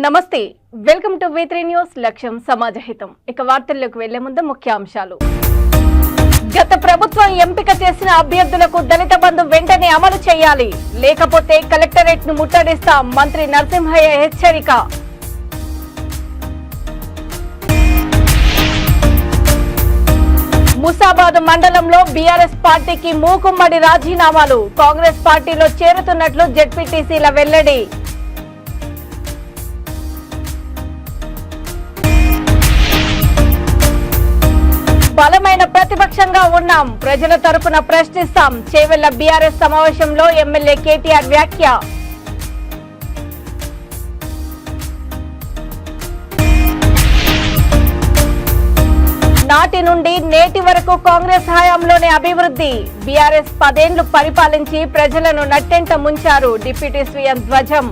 నమస్తే welcome to V3 news లక్ష్యం సమాజహితం ఇక వార్తల్లోకి వెళ్లే ముందు ముఖ్యాంశాలు గత ప్రభుత్వం ఎంపిక చేసిన అభ్యర్థులకు దళిత బంధు వెంటనే అమలు చేయాలి లేకపోతే కలెక్టరేట్ ను ముట్టడిస్తాం మంత్రి నరసింహయ్య హెచ్చరిక ముసాబాద్ మండలంలో బీఆర్ఎస్ పార్టీకి మూకుమ్మడి రాజీనామాలు కాంగ్రెస్ పార్టీలో చేరుతున్నట్లు జెడ్పీటీసీల వెల్లడి బలమైన ప్రతిపక్షంగా ఉన్నాం ప్రజల తరపున ప్రశ్నిస్తాం చేవెళ్ల బీఆర్ఎస్ సమావేశంలో ఎమ్మెల్యే కేటీఆర్ వ్యాఖ్య నాటి నుండి నేటి వరకు కాంగ్రెస్ హయాంలోనే అభివృద్ధి బీఆర్ఎస్ 10 ఏళ్లు పరిపాలించి ప్రజలను నట్టెంట ముంచారు డిప్యూటీ సీఎం ధ్వజం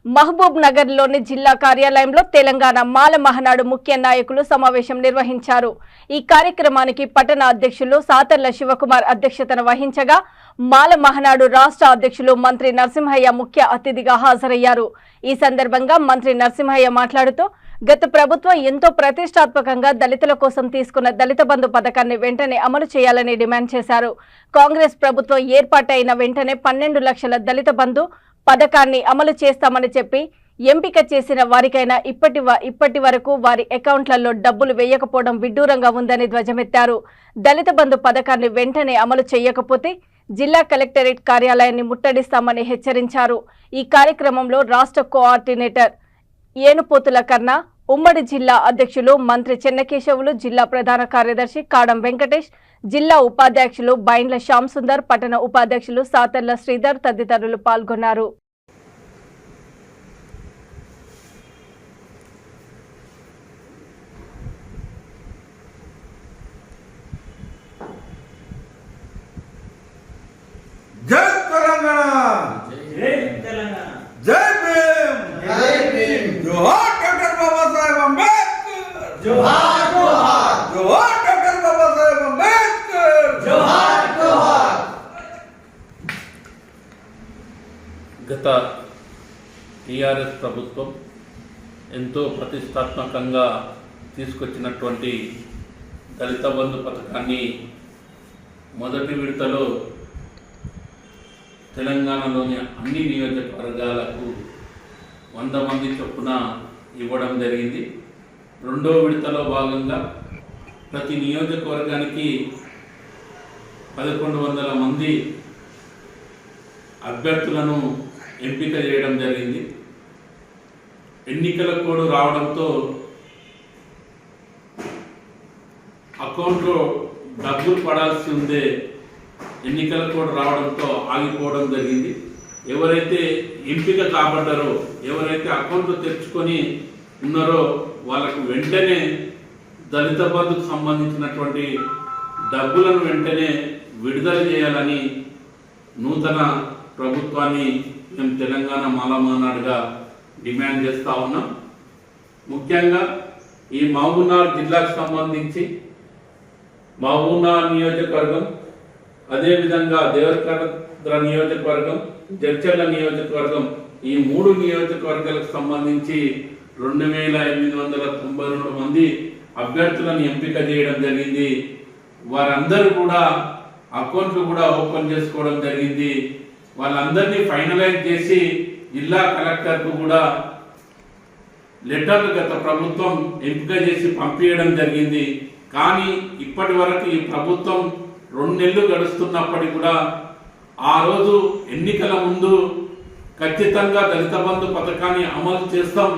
మహబూబ్ నగర్ లోని జిల్లా కార్యాలయంలో తెలంగాణ మాల మహానాడు ముఖ్య నాయకులు సమావేశం నిర్వహించారు. ఈ కార్యక్రమానికి పట్టణ అధ్యక్షులు సాతర్ల శివకుమార్ అధ్యక్షతన వహించగా మాల మహానాడు రాష్ట్ర అధ్యక్షులు మంత్రి నరసింహయ్య ముఖ్య అతిథిగా హాజరయ్యారు. ఈ సందర్భంగా మంత్రి నరసింహయ్య మాట్లాడుతూ గత ప్రభుత్వం ఎంతో ప్రతిష్టాత్మకంగా దళితుల కోసం తీసుకున్న దళిత బంధు పథకాన్ని వెంటనే అమలు చేయాలని డిమాండ్ చేశారు. కాంగ్రెస్ ప్రభుత్వం ఏర్పాటైన వెంటనే 12 లక్షల దళిత బంధు పథకాన్ని అమలు చేస్తామని చెప్పి ఎంపిక చేసిన వారికైనా ఇప్పటి వరకు వారి అకౌంట్లలో డబ్బులు వేయకపోవడం విడ్డూరంగా ఉందని ధ్వజమెత్తారు. దళిత బంధు పథకాన్ని వెంటనే అమలు చేయకపోతే జిల్లా కలెక్టరేట్ కార్యాలయాన్ని ముట్టడిస్తామని హెచ్చరించారు. ఈ కార్యక్రమంలో రాష్ట్ర కోఆర్డినేటర్ ఏనుపోతుల కన్నా, ఉమ్మడి జిల్లా అధ్యక్షులు మంత్రి చెన్నకేశవులు, జిల్లా ప్రధాన కార్యదర్శి కాడం వెంకటేష్, జిల్లా ఉపాధ్యక్షులు బైండ్ల శ్యామ్ సుందర్, పట్టణ ఉపాధ్యక్షులు సాతర్ల శ్రీధర్ తదితరులు పాల్గొన్నారు. జై తెలంగాణ, జై తెలంగాణ, జై భీమ్, జై భీమ్. జోహార్ డాక్టర్ బాబాసాహెబ్ అంబేద్కర్, జోహార్ జోహార్. జోహార్ డాక్టర్ బాబాసాహెబ్ అంబేద్కర్, జోహార్ జోహార్. గత టీఆర్ఎస్ ప్రభుత్వం ఎంతో ప్రతిష్టాత్మకంగా తీసుకొచ్చినటువంటి దళిత బంధు పథకాన్ని మొదటి విడతలో తెలంగాణలోని అన్ని నియోజకవర్గాలకు 100 మంది చొప్పున ఇవ్వడం జరిగింది. రెండో విడతలో భాగంగా ప్రతి నియోజకవర్గానికి 1100 మంది అభ్యర్థులను ఎంపిక చేయడం జరిగింది. ఎన్నికల కోడ్ రావడంతో అకౌంట్లో డబ్బులు పడాల్సి ఉందే ఎన్నికల కోడ్ రావడంతో ఆగిపోవడం జరిగింది. ఎవరైతే ఎంపిక కాబడ్డారో, ఎవరైతే అకౌంట్లు తెరుచుకొని ఉన్నారో వాళ్ళకు వెంటనే దళిత బంధుకు సంబంధించినటువంటి డబ్బులను వెంటనే విడుదల చేయాలని నూతన ప్రభుత్వాన్ని మేము తెలంగాణ మాల మహానాడుగా డిమాండ్ చేస్తూ ఉన్నాం. ముఖ్యంగా ఈ మహబూబ్నగర్ జిల్లాకు సంబంధించి మహబూబ్నగర్ నియోజకవర్గం, అదేవిధంగా దేవరకద్ర నియోజకవర్గం, జడ్చర్ల నియోజకవర్గం, ఈ 3 నియోజకవర్గాలకు సంబంధించి 2892 మంది అభ్యర్థులను ఎంపిక చేయడం జరిగింది. వారందరూ కూడా అకౌంట్లు కూడా ఓపెన్ చేసుకోవడం జరిగింది. వాళ్ళందరినీ ఫైనలైజ్ చేసి జిల్లా కలెక్టర్కు కూడా లెటర్లు గత ప్రభుత్వం ఎంపిక చేసి పంపించడం జరిగింది. కానీ ఇప్పటి వరకు ఈ ప్రభుత్వం 2 నెలలు గడుస్తున్నప్పటికీ కూడా ఆ రోజు ఎన్నికల ముందు ఖచ్చితంగా దళిత బంధు పథకాన్ని అమలు చేస్తాం.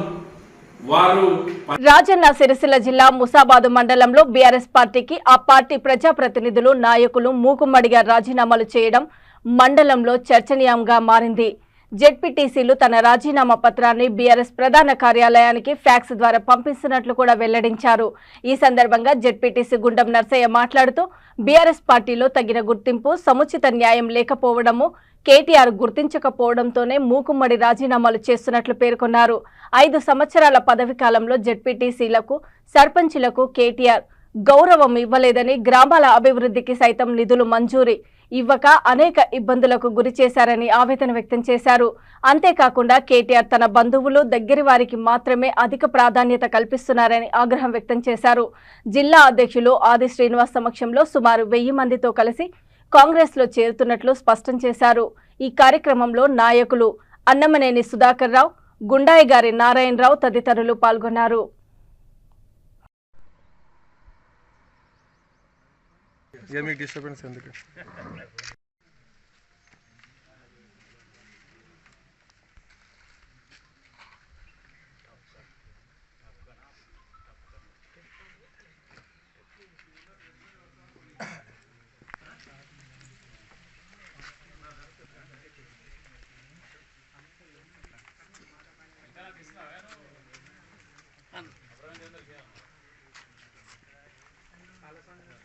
రాజన్న సిరిసిల్ల జిల్లా ముసాబాద్ మండలంలో బీఆర్ఎస్ పార్టీకి ఆ పార్టీ ప్రజాప్రతినిధులు, నాయకులు మూకుమ్మడిగా రాజీనామాలు చేయడం మండలంలో చర్చనీయంగా మారింది. జెడ్పీటీసీలు తన రాజీనామా పత్రాన్ని బీఆర్ఎస్ ప్రధాన కార్యాలయానికి ఫ్యాక్స్ ద్వారా పంపిస్తున్నట్లు కూడా వెల్లడించారు. ఈ సందర్భంగా జెడ్పీటీసీ గుండం నర్సయ్య మాట్లాడుతూ బీఆర్ఎస్ పార్టీలో తగిన గుర్తింపు, సముచిత న్యాయం లేకపోవడము, కేటీఆర్ గుర్తించకపోవడంతోనే మూకుమ్మడి రాజీనామాలు చేస్తున్నట్లు పేర్కొన్నారు. 5 సంవత్సరాల పదవి కాలంలో జెడ్పీటీసీలకు, సర్పంచులకు కేటీఆర్ గౌరవం ఇవ్వలేదని, గ్రామాల అభివృద్ధికి సైతం నిధులు మంజూరీ ఇవ్వక అనేక ఇబ్బందులకు గురి చేశారని ఆవేదన వ్యక్తం చేశారు. అంతేకాకుండా కేటీఆర్ తన బంధువులు, దగ్గరి వారికి మాత్రమే అధిక ప్రాధాన్యత కల్పిస్తున్నారని ఆగ్రహం వ్యక్తం చేశారు. జిల్లా అధ్యక్షులు ఆది శ్రీనివాస్ సమక్షంలో సుమారు 1000 మందితో కలిసి కాంగ్రెస్ లో చేరుతున్నట్లు స్పష్టం చేశారు. ఈ కార్యక్రమంలో నాయకులు అన్నమనేని సుధాకర్ రావు, గుండాయి గారి నారాయణరావు తదితరులు పాల్గొన్నారు. డిస్టర్బెన్స్ ఎందుకు?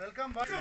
Welcome boy.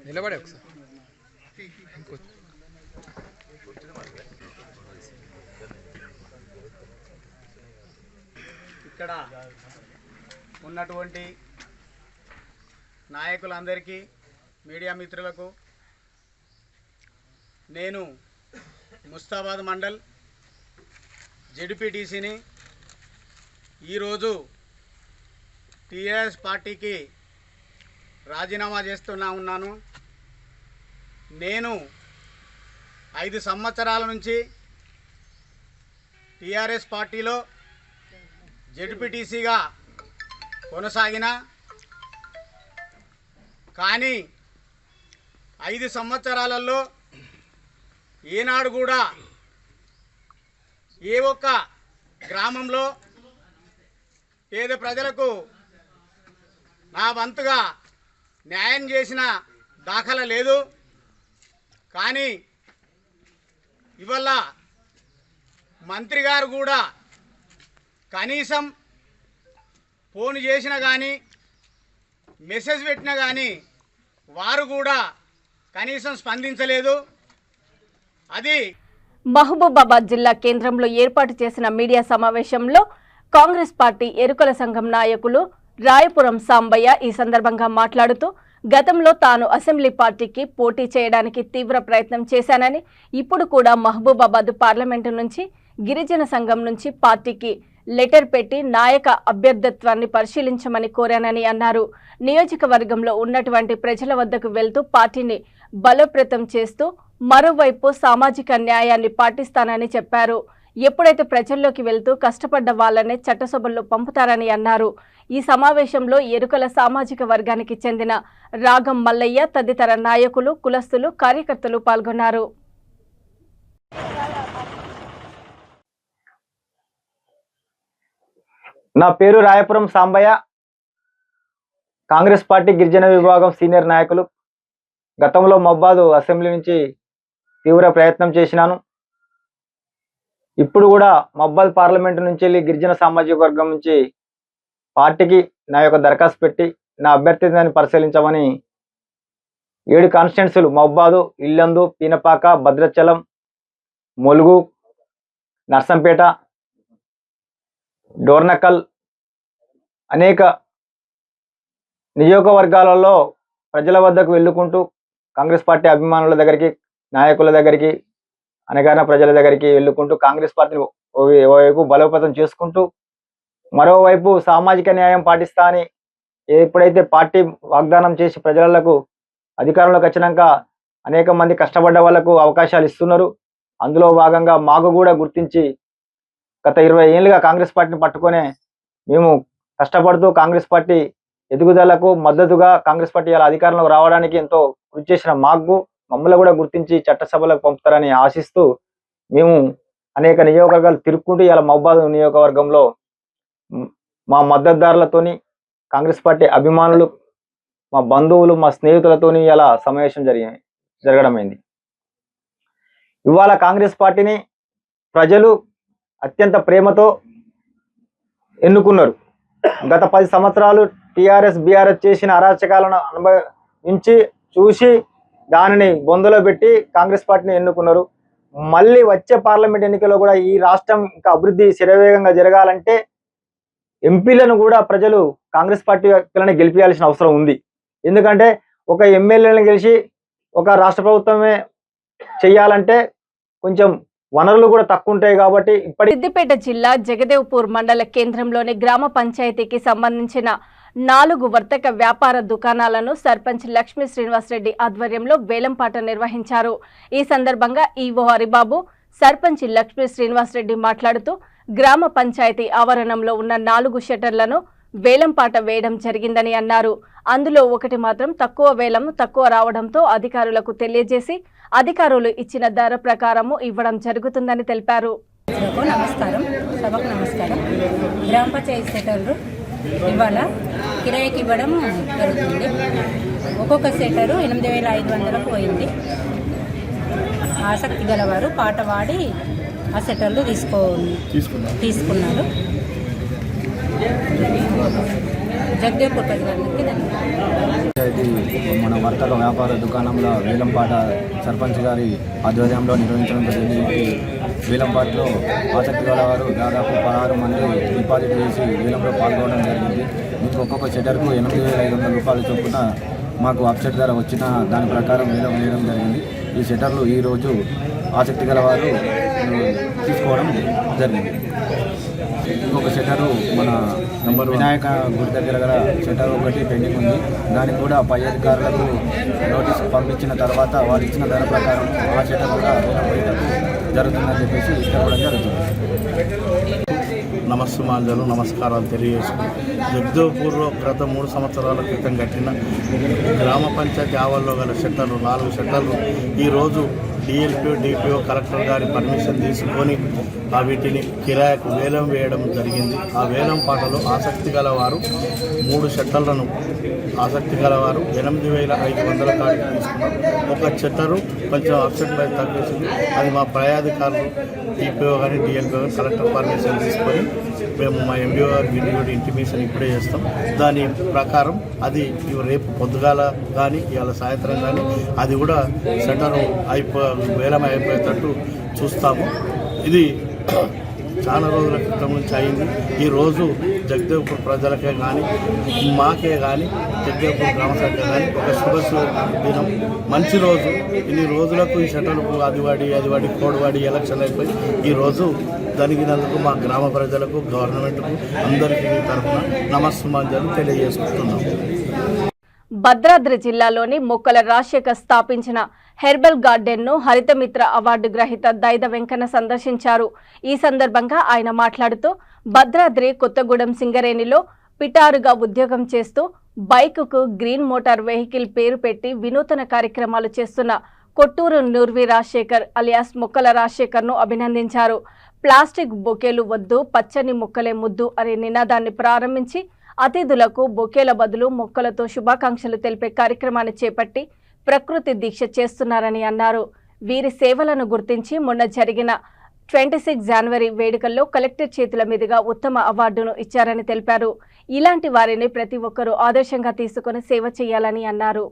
నిలబడే ఒకసారి. ఇక్కడ ఉన్నటువంటి నాయకులందరికీ, మీడియా మిత్రులకు, నేను ముస్తాబాద్ మండల్ జెడ్పీటీసీని ఈరోజు టీఆర్ఎస్ పార్టీకి రాజీనామా ఉన్నాను. నేను 5 సంవత్సరాల నుంచి టీఆర్ఎస్ పార్టీలో జెడ్పీటీసీగా కొనసాగిన, కానీ 5 సంవత్సరాలలో ఈనాడు కూడా ఏ ఒక్క గ్రామంలో పేద ప్రజలకు నా వంతుగా న్యాయం చేసిన దాఖలా లేదు. కానీ ఇవాళ మంత్రి గారు కూడా కనీసం ఫోన్ చేసినా కానీ, మెసేజ్ పెట్టినా కానీ వారు కూడా కనీసం స్పందించలేదు. అది మహబూబాబాద్ జిల్లా కేంద్రంలో ఏర్పాటు చేసిన మీడియా సమావేశంలో కాంగ్రెస్ పార్టీ ఎరుకల సంఘం నాయకులు రాయపురం సాంబయ్య ఈ సందర్భంగా మాట్లాడుతూ, గతంలో తాను అసెంబ్లీ పార్టీకి పోటీ చేయడానికి తీవ్ర ప్రయత్నం చేశానని, ఇప్పుడు కూడా మహబూబాబాద్ పార్లమెంటు నుంచి గిరిజన సంఘం నుంచి పార్టీకి లెటర్ పెట్టి నాయక అభ్యర్థిత్వాన్ని పరిశీలించమని కోరానని అన్నారు. నియోజకవర్గంలో ఉన్నటువంటి ప్రజల వద్దకు వెళ్తూ పార్టీని బలోపేతం చేస్తూ మరోవైపు సామాజిక న్యాయాన్ని పాటిస్తానని చెప్పారు. ఎప్పుడైతే ప్రజల్లోకి వెళ్తూ కష్టపడ్డ వాళ్ళనే చట్టసభల్లో పంపుతారని అన్నారు. ఈ సమావేశంలో ఎరుకల సామాజిక వర్గానికి చెందిన రాగం మల్లయ్య తదితర నాయకులు, కులస్తులు, కార్యకర్తలు పాల్గొన్నారు. నా పేరు రాయపురం సాంబయ్య, కాంగ్రెస్ పార్టీ గిరిజన విభాగం సీనియర్ నాయకులు. గతంలో మహబాద్ అసెంబ్లీ నుంచి తీవ్ర ప్రయత్నం చేసినాను. ఇప్పుడు కూడా మహబాద్ పార్లమెంటు నుంచి వెళ్ళి గిరిజన సామాజిక వర్గం నుంచి పార్టీకి నా యొక్క దరఖాస్తు పెట్టి నా అభ్యర్థిత్వాన్ని పరిశీలించమని 7 కాన్స్టిట్యున్సీలు మహబాదు, ఇల్లందు, పీనపాక, భద్రాచలం, ములుగు, నర్సంపేట, డోర్నకల్ అనేక నియోజకవర్గాలలో ప్రజల వద్దకు వెళ్ళుకుంటూ కాంగ్రెస్ పార్టీ అభిమానుల దగ్గరికి, నాయకుల దగ్గరికి, అనగానే ప్రజల దగ్గరికి వెళ్ళుకుంటూ కాంగ్రెస్ పార్టీని ఓవైపు బలోపేతం చేసుకుంటూ మరోవైపు సామాజిక న్యాయం పాటిస్తా అని ఎప్పుడైతే పార్టీ వాగ్దానం చేసి ప్రజలకు అధికారంలోకి వచ్చినాక అనేక మంది కష్టపడ్డ వాళ్లకు అవకాశాలు ఇస్తున్నారు. అందులో భాగంగా మాకు కూడా గుర్తించి గత 20 ఏళ్ళుగా కాంగ్రెస్ పార్టీని పట్టుకొనే మేము కష్టపడుతూ కాంగ్రెస్ పార్టీ ఎదుగుదలకు మద్దతుగా కాంగ్రెస్ పార్టీ అలా అధికారంలోకి రావడానికి ఎంతో కృషి చేసిన మాకు మమ్మల్ని కూడా గుర్తించి చట్టసభలకు పంపుతారని ఆశిస్తూ మేము అనేక నియోజకవర్గాలు తిరుక్కుంటూ ఇలా మహబూబాబాద్ నియోజకవర్గంలో మా మద్దతుదారులతోని కాంగ్రెస్ పార్టీ అభిమానులు మా బంధువులు మా స్నేహితులతోని ఇలా సమావేశం జరగడమైంది. ఇవాళ కాంగ్రెస్ పార్టీని ప్రజలు అత్యంత ప్రేమతో ఎన్నుకున్నారు. గత 10 సంవత్సరాలు టీఆర్ఎస్ బీఆర్ఎస్ చేసిన అరాచకాలను అనుభవించి చూసి దానిని బొందలో పెట్టి కాంగ్రెస్ పార్టీని ఎన్నుకున్నారు. మళ్ళీ వచ్చే పార్లమెంట్ ఎన్నికల్లో కూడా ఈ రాష్ట్రం ఇంకా అభివృద్ధి శరవేగంగా జరగాలంటే ఎంపీలను కూడా ప్రజలు కాంగ్రెస్ పార్టీ వ్యక్తులను గెలిపించాల్సిన అవసరం ఉంది. ఎందుకంటే ఒక ఎమ్మెల్యేలను గెలిచి ఒక రాష్ట్ర ప్రభుత్వమే చెయ్యాలంటే కొంచెం వనరులు కూడా తక్కువ ఉంటాయి. కాబట్టి సిద్దిపేట జిల్లా జగదేవ్పూర్ మండల కేంద్రంలోని గ్రామ పంచాయతీకి సంబంధించిన 4 వర్తక వ్యాపార దుకాణాలను సర్పంచ్ లక్ష్మీ శ్రీనివాసరెడ్డి ఆధ్వర్యంలో వేలంపాట నిర్వహించారు. ఈ సందర్భంగా ఈవో హరిబాబు, సర్పంచ్ లక్ష్మీ శ్రీనివాసరెడ్డి మాట్లాడుతూ గ్రామ పంచాయతీ ఆవరణంలో ఉన్న 4 షట్టర్లను వేలంపాట వేయడం జరిగిందని అన్నారు. అందులో ఒకటి మాత్రం తక్కువ రావడంతో అధికారులకు తెలియజేసి అధికారులు ఇచ్చిన ధర ప్రకారము ఇవ్వడం జరుగుతుందని తెలిపారు. నమస్కారం, సభకు నమస్కారం. గ్రామ పంచాయతీ సెటర్లు ఇవాళ కిరాయికి ఇవ్వడం జరుగుతుంది. ఒక్కొక్క సెటరు 8,500కు పోయింది. ఆసక్తి గలవారు పాట పాడి ఆ సెటర్లు తీసుకున్నారు. జగదేవ్పూర్ ప్రజలందరికీ పంచాయతీ మన వర్తక వ్యాపార దుకాణంలో వేలంపాట సర్పంచ్ గారి ఆధ్వర్యంలో నిర్వహించడం జరిగింది. వేలంపాటలో ఆసక్తి గలవారు దాదాపు 16 మంది డిపాజిట్ చేసి వేలంలో పాల్గొనడం జరిగింది. మీకు ఒక్కొక్క షెటర్కు 8,500 రూపాయల చొప్పున మాకు అప్సెట్ ధర వచ్చిన దాని ప్రకారం వేలం వేయడం జరిగింది. ఈ షెటర్లు ఈరోజు ఆసక్తి గలవారు తీసుకోవడం జరిగింది. ఇంకొక షెటరు మన వినాయక గుడి దగ్గర గల షెటర్ ఒకటి పెండింగ్ ఉంది. దానికి కూడా పై అధికారులకు నోటీస్ పంపించిన తర్వాత వాళ్ళు ఇచ్చిన ధర ప్రకారం ఆ షెటర్ కూడా జరుగుతుందని చెప్పేసి ఇష్టపడడం జరుగుతుంది. నమస్సుమాంజలు నమస్కారాలు తెలియజేసుకుని జగదేవ్పూర్లో గత 3 సంవత్సరాల క్రితం కట్టిన గ్రామ పంచాయతీ ఆవరణలో గల షట్టర్లు 4 షట్టర్లు ఈరోజు డిపిఓ కలెక్టర్ గారి పర్మిషన్ తీసుకొని వీటిని కిరాయికు వేలం వేయడం జరిగింది. ఆ వేలం పాటలో ఆసక్తి గలవారు 3 షట్టర్లను 8,500 కాడికి తీసుకున్నారు. ఒక షట్టరు కొంచెం అప్సెట్ ప్రైస్ తగ్గేసింది. అది మా పై అధికారులు డిపిఓ కానీ డిఎల్పిఓ కానీ కలెక్టర్ పర్మిషన్ తీసుకొని మేము మా ఎంబీఓ గారికి ఇంటిమేషన్ ఇప్పుడే చేస్తాం. దాని ప్రకారం అది రేపు పొద్దుగాల కానీ ఇవాళ సాయంత్రం కానీ అది కూడా షట్టరు వేలం అయిపోయేటట్టు చూస్తాము. ఇది చాలా రోజుల క్రితం నుంచి అయింది. ఈరోజు జగదేవ్పూర్ ప్రజలకే కానీ మాకే కానీ జగదేవ్పూర్ గ్రామ శాఖకే కానీ ఒక శుభ దినం, మంచి రోజు. ఇన్ని రోజులకు ఈ షట్టర్లకు అదివాడి కోడివాడి ఎలక్షన్ అయిపోయి ఈరోజు జరిగినందుకు మా గ్రామ ప్రజలకు గవర్నమెంట్కు అందరికీ తరఫున నమస్సుమాంజలు తెలియజేసుకుంటున్నాము. భద్రాద్రి జిల్లాలోని మొక్కల రాజశేఖర్ స్థాపించిన హెర్బల్ గార్డెన్ ను హరితమిత్ర అవార్డు గ్రహీత దైద వెంకన్న సందర్శించారు. ఈ సందర్భంగా ఆయన మాట్లాడుతూ భద్రాద్రి కొత్తగూడెం సింగరేణిలో పిటారుగా ఉద్యోగం చేస్తూ బైకుకు గ్రీన్ మోటార్ వెహికల్ పేరు పెట్టి వినూతన కార్యక్రమాలు చేస్తున్న కొట్టూరు నూర్వి రాజశేఖర్ అలియాస్ మొక్కల రాజశేఖర్ ను అభినందించారు. ప్లాస్టిక్ బొకేలు వద్దు, పచ్చని మొక్కలే ముద్దు అనే నినాదాన్ని ప్రారంభించి అతిథులకు బొకేల బదులు మొక్కలతో శుభాకాంక్షలు తెలిపే కార్యక్రమాన్ని చేపట్టి ప్రకృతి దీక్ష చేస్తున్నారని అన్నారు. వీరి సేవలను గుర్తించి మొన్న జరిగిన 26 జనవరి వేడుకల్లో కలెక్టర్ చేతుల మీదుగా ఉత్తమ అవార్డును ఇచ్చారని తెలిపారు. ఇలాంటి వారిని ప్రతి ఒక్కరూ ఆదర్శంగా తీసుకుని సేవ చేయాలని అన్నారు.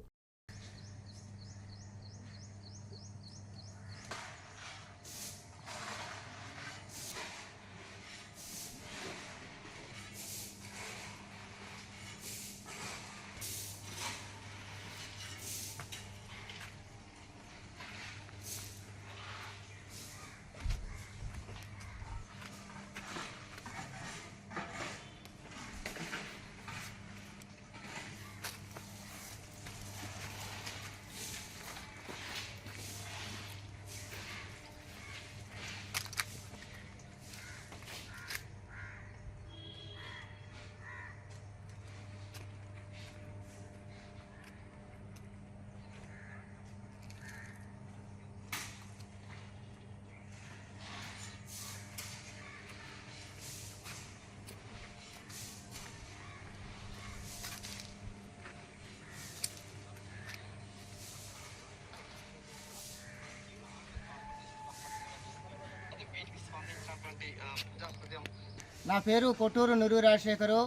నా పేరు కొట్టూరు నురు రాజశేఖరు,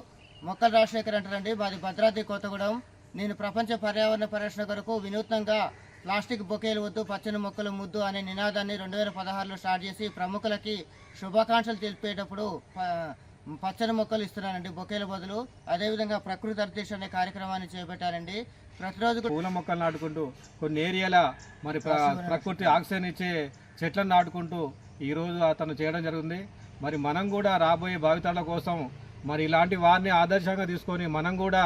మొక్కల రాజశేఖర్ అంటారండి. మాది భద్రాద్రి కొత్తగూడెం. నేను ప్రపంచ పర్యావరణ పరిరక్షణ కొరకు వినూత్నంగా ప్లాస్టిక్ బొకేలు వద్దు పచ్చని మొక్కలు ముద్దు అనే నినాదాన్ని 2016లో స్టార్ట్ చేసి ప్రముఖులకి శుభాకాంక్షలు తెలిపేటప్పుడు పచ్చని మొక్కలు ఇస్తున్నానండి బొకేల బదులు. అదేవిధంగా ప్రకృతి అర్ధేశ్ అనే కార్యక్రమాన్ని చేపట్టారండి. ప్రతిరోజు పూల మొక్కలు నాటుకుంటూ కొన్ని ఏరియాల మరి ప్రకృతి ఆక్సిజన్ ఇచ్చే చెట్లను నాటుకుంటూ ఈరోజు అతను చేయడం జరుగుతుంది. మరి మనం కూడా రాబోయే భావితరాల కోసం మరి ఇలాంటి వారిని ఆదర్శంగా తీసుకొని మనం కూడా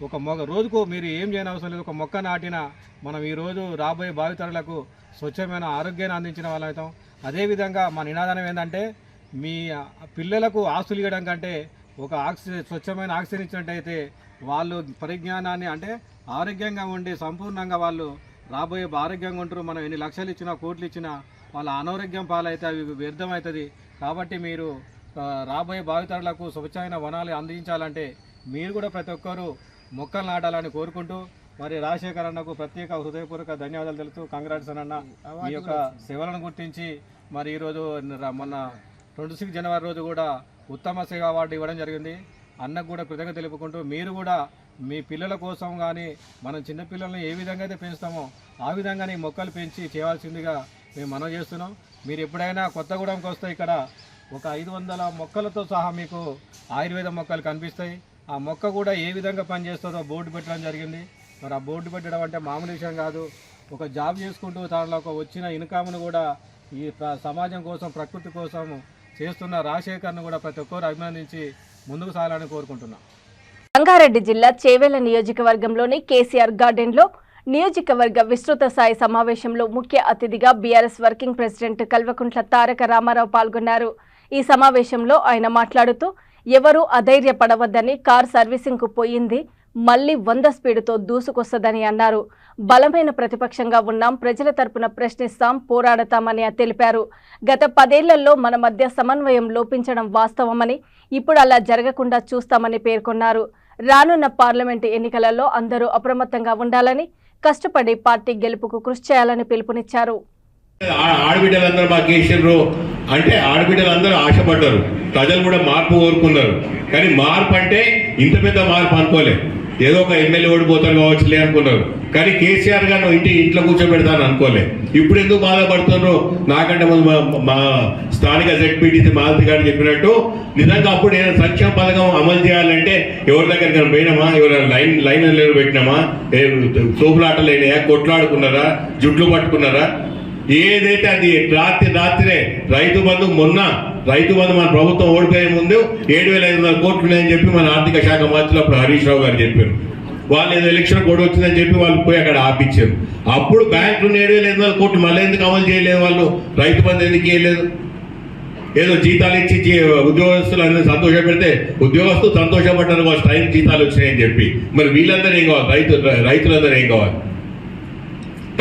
ఒక రోజుకు మీరు ఏం చేయని అవసరం లేదు, ఒక మొక్క నాటిన మనం ఈరోజు రాబోయే భావితరాలకు స్వచ్ఛమైన ఆరోగ్యాన్ని అందించిన వాళ్ళం అవుతాం. అదేవిధంగా మా నినాదం ఏంటంటే మీ పిల్లలకు ఆస్తులు ఇవ్వడం కంటే ఒక స్వచ్ఛమైన ఆక్సిజన్ ఇచ్చినట్టయితే వాళ్ళు పరిజ్ఞానాన్ని అంటే ఆరోగ్యంగా ఉండి సంపూర్ణంగా వాళ్ళు రాబోయే ఆరోగ్యంగా ఉంటారు. మనం ఎన్ని లక్షలు ఇచ్చినా కోట్లు ఇచ్చినా వాళ్ళ అనారోగ్యం పాలైతే అవి వ్యర్థమవుతుంది. కాబట్టి మీరు రాబోయే భావితరాలకు స్వచ్ఛమైన వనాలు అందించాలంటే మీరు కూడా ప్రతి ఒక్కరూ మొక్కలు నాటాలని కోరుకుంటూ మరి రాజశేఖర్ అన్నకు ప్రత్యేక హృదయపూర్వక ధన్యవాదాలు తెలుపుతూ కంగ్రాట్స్ అన్న మీ యొక్క సేవలను గుర్తించి మరి ఈరోజు మొన్న 26 జనవరి రోజు కూడా ఉత్తమ సేవ అవార్డు ఇవ్వడం జరిగింది. అన్నకు కూడా కృతజ్ఞత తెలుపుకుంటూ మీరు కూడా మీ పిల్లల కోసం కానీ మనం చిన్నపిల్లల్ని ఏ విధంగా అయితే పెంచుతామో ఆ విధంగానే మొక్కలు పెంచి చేయాల్సిందిగా మేము మనవి చేస్తున్నాం. మీరు ఎప్పుడైనా కొత్తగూడెంకి వస్తే ఇక్కడ ఒక 500 మొక్కలతో సహా మీకు ఆయుర్వేద మొక్కలు కనిపిస్తాయి. ఆ మొక్క కూడా ఏ విధంగా పనిచేస్తుందో బోర్డు పెట్టడం జరిగింది. మరి ఆ బోర్డు పెట్టడం అంటే మామూలు విషయం కాదు. ఒక జాబ్ చేసుకుంటూ దానిలో వచ్చిన ఇన్కమ్ను కూడా ఈ సమాజం కోసం ప్రకృతి కోసం చేస్తున్న రాజశేఖర్ను కూడా ప్రతి ఒక్కరు అభినందించి ముందుకు సాగాలని కోరుకుంటున్నాం. రంగారెడ్డి జిల్లా చేవెళ్ల నియోజకవర్గంలోని కేసీఆర్ గార్డెన్లో నియోజకవర్గ విస్తృత స్థాయి సమావేశంలో ముఖ్య అతిథిగా BRS working president Kalvakuntla Taraka Ramarao పాల్గొన్నారు. ఈ సమావేశంలో ఆయన మాట్లాడుతూ ఎవరూ అధైర్యపడవద్దని, కార్ సర్వీసింగ్కు పోయింది మళ్లీ 100 స్పీడుతో దూసుకొస్తదని అన్నారు. బలమైన ప్రతిపక్షంగా ఉన్నాం, ప్రజల తరపున ప్రశ్నిస్తాం, పోరాడతామని తెలిపారు. గత 10 ఏళ్లలో మన మధ్య సమన్వయం లోపించడం వాస్తవమని, ఇప్పుడు అలా జరగకుండా చూస్తామని పేర్కొన్నారు. రానున్న పార్లమెంటు ఎన్నికలలో అందరూ అప్రమత్తంగా ఉండాలని, కష్టపడి పార్టీ గెలుపుకు కృషి చేయాలని పిలుపునిచ్చారు. ఆడబిడ్డలందరూ మాకు చేసిర్రు అంటే ఆడబిడ్డలందరూ ఆశపడ్డారు, ప్రజలు కూడా మార్పు కోరుకున్నారు. కానీ మార్పు అంటే ఇంత పెద్ద మార్పు అనుకోలేదు. ఏదో ఒక ఎమ్మెల్యే ఓడిపోతారు కావచ్చులే అనుకున్నారు. కానీ కేసీఆర్ గారు ఇంట్లో కూర్చోబెడతాను అనుకోలే. ఇప్పుడు ఎందుకు బాధపడుతున్నారు? నాకంటే ముందు మా స్థానిక జెడ్పీటీసీ మాలతి గారు చెప్పినట్టు నిజంగా అప్పుడు ఏదైనా సంక్షేమ పథకం అమలు చేయాలంటే ఎవరి దగ్గర పోయినామా, ఎవరైనా లైన్ పెట్టినామా, తోపులాటలు అయినాయా, కొట్లాడుకున్నారా, జుట్లు పట్టుకున్నారా? ఏదైతే అది రాత్రే రైతు బంధు మన ప్రభుత్వం ఓడిపోయే ముందు 7,500 కోట్లు ఉన్నాయని చెప్పి మన ఆర్థిక శాఖ మంత్రులు అప్పుడు హరీష్ రావు గారు చెప్పారు. వాళ్ళు ఏదో ఎలక్షన్ కోడ్ వచ్చిందని చెప్పి వాళ్ళు పోయి అక్కడ ఆపించారు. అప్పుడు బ్యాంకులు 7,500 కోట్లు మళ్ళీ ఎందుకు అమలు చేయలేదు? వాళ్ళు రైతు బంధు ఎందుకు చేయలేదు? ఏదో జీతాలు ఇచ్చి ఉద్యోగస్తులు అందరూ సంతోషపెడితే ఉద్యోగస్తులు సంతోషపడ్డారు, వాళ్ళు టైం జీతాలు వచ్చినాయని చెప్పి. మరి వీళ్ళందరూ ఏం కావాలి? రైతులందరూ ఏం కావాలి?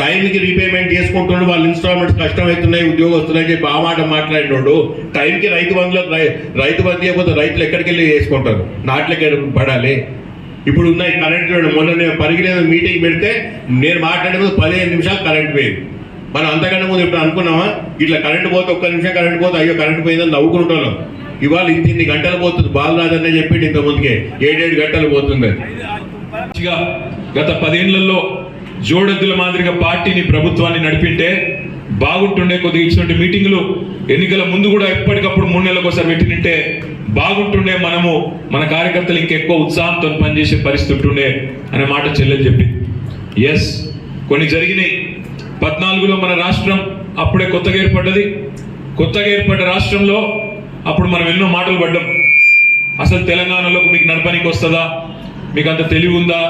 టైంకి రీపేమెంట్ చేసుకుంటున్నాడు, వాళ్ళు ఇన్స్టాల్మెంట్స్ కష్టమవుతున్నాయి ఉద్యోగస్తులు అని చెప్పి ఆ మాట మాట్లాడినోడు టైంకి రైతు బంధు చేయకపోతే రైతులు ఎక్కడికి వెళ్ళి చేసుకుంటారు? నాట్లకి పడాలి. ఇప్పుడు ఉన్నాయి కరెంట్. మొన్న నేను పరిగిలేదు మీటింగ్ పెడితే నేను మాట్లాడే ముందు 15 నిమిషాలు కరెంట్ పోయింది. మనం అంతకంటే ముందు ఇప్పుడు అనుకున్నామా ఇట్లా కరెంట్ పోతే 1 నిమిషం కరెంట్ పోతే అయ్యో కరెంట్ పోయిందని నవ్వుకుంటున్నాం. ఇవాళ ఇన్ని గంటలు పోతుంది. బాలరాజనే చెప్పింది ఇంత ముందుకే 7 గంటలు పోతుంది. గత 10 ఏళ్లలో జోడెద్దుల మాదిరిగా పార్టీని ప్రభుత్వాన్ని నడిపింటే బాగుంటుండే. కొద్దిగా ఇచ్చినట్టు మీటింగులు ఎన్నికల ముందు కూడా ఎప్పటికప్పుడు 3 నెలలకు ఒకసారి పెట్టినంటే బాగుంటుండే. మనము మన కార్యకర్తలు ఇంకెక్కువ ఉత్సాహంతో పనిచేసే పరిస్థితి ఉంటుండే అనే మాట చెల్లెలు చెప్పి ఎస్ కొన్ని జరిగినాయి. 14లో మన రాష్ట్రం అప్పుడే కొత్తగా ఏర్పడ్డది. కొత్తగా ఏర్పడ్డ రాష్ట్రంలో అప్పుడు మనం ఎన్నో మాటలు పడ్డాం. అసలు తెలంగాణలోకి మీకు నడపనికి వస్తుందా, మీకు అంత తెలివి ఉందా,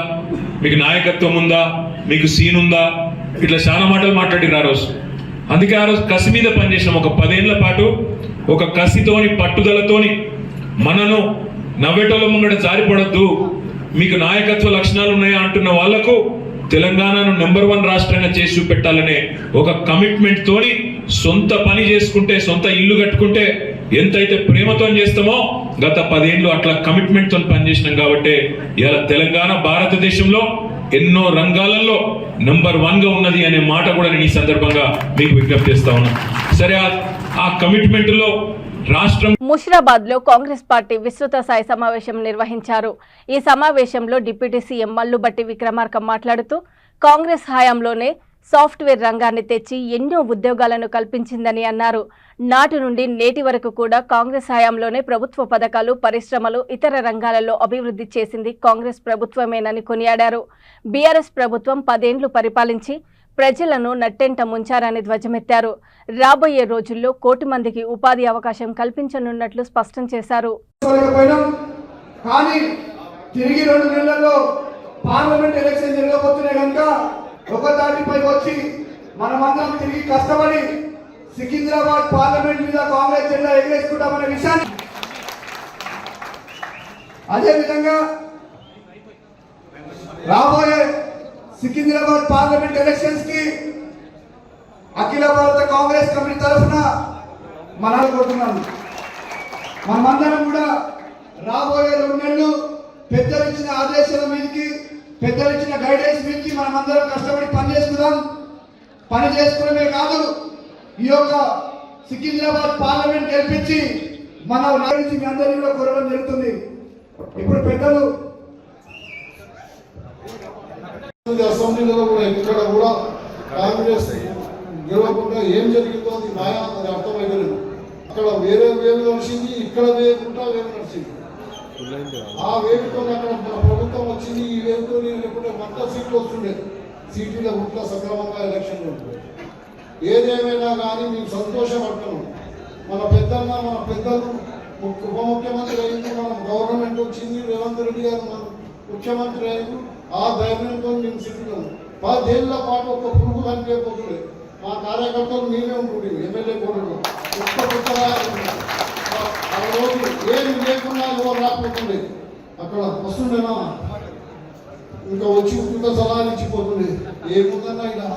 మీకు నాయకత్వం ఉందా, మీకు సీన్ ఉందా, ఇట్లా చాలా మాటలు మాట్లాడిరు ఆ రోజు. అందుకే ఆ రోజు కసి మీద పనిచేసినాం. ఒక 10 ఏళ్ల పాటు ఒక కసితోని పట్టుదలతోని మనను నవ్వేటోళ్ళ ముంగట జారిపడద్దు, మీకు నాయకత్వ లక్షణాలు ఉన్నాయా అంటున్న వాళ్లకు తెలంగాణను నెంబర్ 1 రాష్ట్రంగా చేసి చూపెట్టాలనే ఒక కమిట్మెంట్ తోని సొంత పని చేసుకుంటే, సొంత ఇల్లు కట్టుకుంటే ఎంతైతే ప్రేమతో చేస్తామో గత 10 ఏళ్ళు అట్లా కమిట్మెంట్ తో పనిచేసినాం. కాబట్టి ఇలా తెలంగాణ భారతదేశంలో ఎన్నో రంగాలలో నెంబర్ 1 గా ఉన్నది అనే మాట కూడా నేను ఈ సందర్భంగా మీకు విజ్ఞప్తి చేస్తా ఉన్నా. సరే, ఆ కమిట్మెంట్ లో రాష్ట్రం ముషిరాబాద్ లో కాంగ్రెస్ పార్టీ విస్తృత స్థాయి సమావేశం నిర్వహించారు. ఈ సమావేశంలో డిప్యూటీ సీఎం మల్లుబట్టి విక్రమార్క మాట్లాడుతూ కాంగ్రెస్ హయాంలోనే సాఫ్ట్వేర్ రంగాన్ని తెచ్చి ఎన్నో ఉద్యోగాలను కల్పించిందని అన్నారు. నాటి నుండి నేటి వరకు కూడా కాంగ్రెస్ హయాంలోనే ప్రభుత్వ పథకాలు, పరిశ్రమలు, ఇతర రంగాలలో అభివృద్ధి చేసింది కాంగ్రెస్ ప్రభుత్వమేనని కొనియాడారు. బీఆర్ఎస్ ప్రభుత్వం 10 ఏళ్లు పరిపాలించి ప్రజలను నట్టెంట ముంచారని ధ్వజమెత్తారు. రాబోయే రోజుల్లో 1 కోటి మందికి ఉపాధి అవకాశం కల్పించనున్నట్లు స్పష్టం చేశారు. కానీ తిరిగి 2 నెలల్లో పార్లమెంట్ ఎలక్షన్ జరగబోతున్నాయి కనుక ఒక దాటిపై వచ్చి మనమందరం తిరిగి కష్టపడి సికింద్రాబాద్ పార్లమెంట్ మీద కాంగ్రెస్ జెండా ఎగరేసుకుంటామనే విషయాన్ని, అదేవిధంగా రాబోయే సికింద్రాబాద్ పార్లమెంట్ ఎలక్షన్స్ కి అఖిల భారత కాంగ్రెస్ కమిటీ తరఫున కోరుతున్నాను. మనమందరం కూడా రాబోయే 2 నెలలు పెద్దలు ఇచ్చిన ఆదేశాల మీదకి, పెద్దలు ఇచ్చిన గైడెన్స్ మీదకి మనమందరం కష్టపడి పని చేసుకోవడమే కాదు, ఈ యొక్క సికింద్రాబాద్ పార్లమెంట్ గెలిపించి మన నుంచి మీ అందరినీ కూడా కోరడం జరుగుతుంది. ఇప్పుడు పెద్దలు అసెంబ్లీలో కూడా ఎక్కడ కూడా కాంగ్రెస్ గెలవకుండా ఏం జరిగిందో అది మాయా, అది అర్థమైపోయింది. అక్కడ వేరే వేలు నడిచింది, ఇక్కడ వేయకుండా వేలు నడిచింది. ఆ వేలుతో అక్కడ ప్రభుత్వం వచ్చింది, ఈ వేలుతో లేకుంటే 100 సీట్లు వస్తుండే, సీట్ల గుట్ల సక్రమంగా ఎలక్షన్లు ఉంటుంది. ఏదేమైనా కానీ మేము సంతోషపడుతున్నాం. మన పెద్దలు ఉప ముఖ్యమంత్రి అయింది, మన గవర్నమెంట్ వచ్చింది, రేవంత్ రెడ్డి గారు మన ముఖ్యమంత్రి అయింది. ఆ ధైర్యంతో మేము సిట్టున్నాం. 10 ఏళ్ల పాటు ఒక పురుగు కనిపించకపోతుండే మా కార్యకర్తలు మేమే ఉంటుంది. ఎమ్మెల్యే కూడా ఆ రోజు ఏమి లేకుండా ఎవరు రాకపోతుండే, అక్కడ వస్తుండేనా ఇంకా వచ్చి ఉచిత సలహాలు ఇచ్చిపోతుండే. ఏముందన్నా ఇలా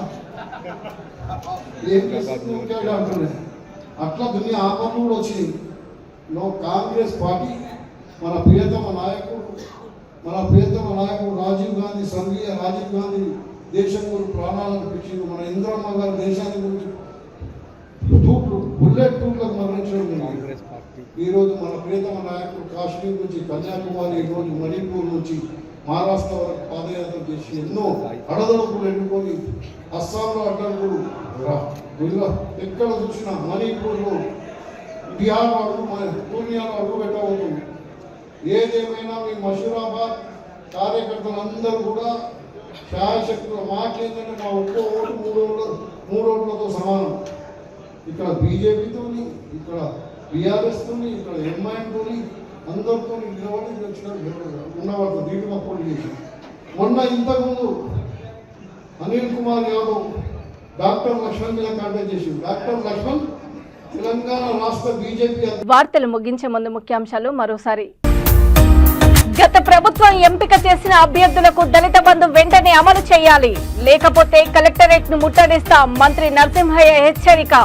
ఏం ఇంకా అంటుండే. అట్లా దునియా ఆపర్లు కూడా వచ్చింది. కాంగ్రెస్ పార్టీ మన ప్రియతమ నాయకుడు రాజీవ్ గాంధీ, స్వర్గీయ రాజీవ్ గాంధీ దేశం గురించి ప్రాణాలను పెంచింది. మన ఇంద్రమ్మ గారు దేశాన్ని గురించి బుల్లెట్ టూర్లకు మరణించడం జరిగింది. ఈరోజు మన ప్రియతమ నాయకుడు కాశ్మీర్ నుంచి కన్యాకుమారి, ఈరోజు మణిపూర్ నుంచి మహారాష్ట్ర వరకు పాదయాత్ర చేసి ఎన్నో అడదడుపులు ఎన్నుకొని అస్సాంలో అడ్డంకులు ఎక్కడ చూసినా మణిపూర్లో, బీహార్ వరకు, పూర్ణియాలో అడుగు పెట్టబోతుంది. ఏదేమైనా మీ మషూరాబాద్ కార్యకర్తలందరూ కూడా శాయశక్తుల మాకేంటంటే మా ఒక్క ఓటు 3 ఓట్లతో సమానం. ఇక్కడ బీజేపీతోని, ఇక్కడ బీఆర్ఎస్తోని, ఇక్కడ ఎంఐఎంతోని అందరితో నిలబడి ఉన్నవాళ్ళు దీటుగా పోటీ చేసి మొన్న ఇంతకుముందు అనిల్ కుమార్ యాదవ్ డాక్టర్ లక్ష్మణ్ మీద కాంటాక్ట్ చేసి డాక్టర్ లక్ష్మణ్ తెలంగాణ రాష్ట్ర బీజేపీ. వార్తలు ముగించే ముందు ముఖ్యాంశాలు మరోసారి. గత ప్రభుత్వం ఎంపిక చేసిన అభ్యర్థులకు దళిత బంధు వెంటనే అమలు చేయాలి, లేకపోతే కలెక్టరేట్ ను ముట్టడిస్తాం, మంత్రి నరసింహయ్య హెచ్చరిక.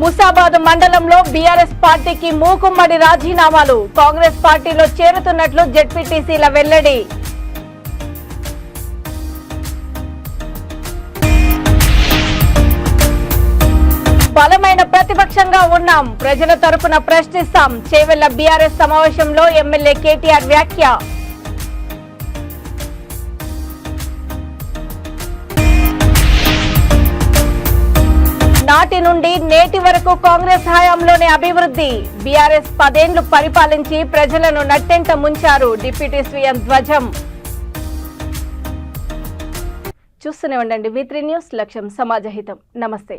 ముసాబాద్ మండలంలో బీఆర్ఎస్ పార్టీకి మూకుమ్మడి రాజీనామాలు, కాంగ్రెస్ పార్టీలో చేరుతున్నట్లు జెడ్పీటీసీల వెల్లడి. బలమైన ప్రతిపక్షంగా ఉన్నాం, ప్రజల తరపున ప్రశ్నిస్తాం, చేవెళ్ల బీఆర్ఎస్ సమావేశంలో ఎమ్మెల్యే కేటీఆర్ వ్యాఖ్య. నాటి నుండి నేటి వరకు కాంగ్రెస్ హయాంలోనే అభివృద్ధి, బీఆర్ఎస్ 10 ఏళ్లు పరిపాలించి ప్రజలను నట్టెంట ముంచారు, డిప్యూటీ సీఎం ధ్వజం. చూస్తూనే ఉండండి V3 న్యూస్, లక్ష్యం సమాజహితం. నమస్తే.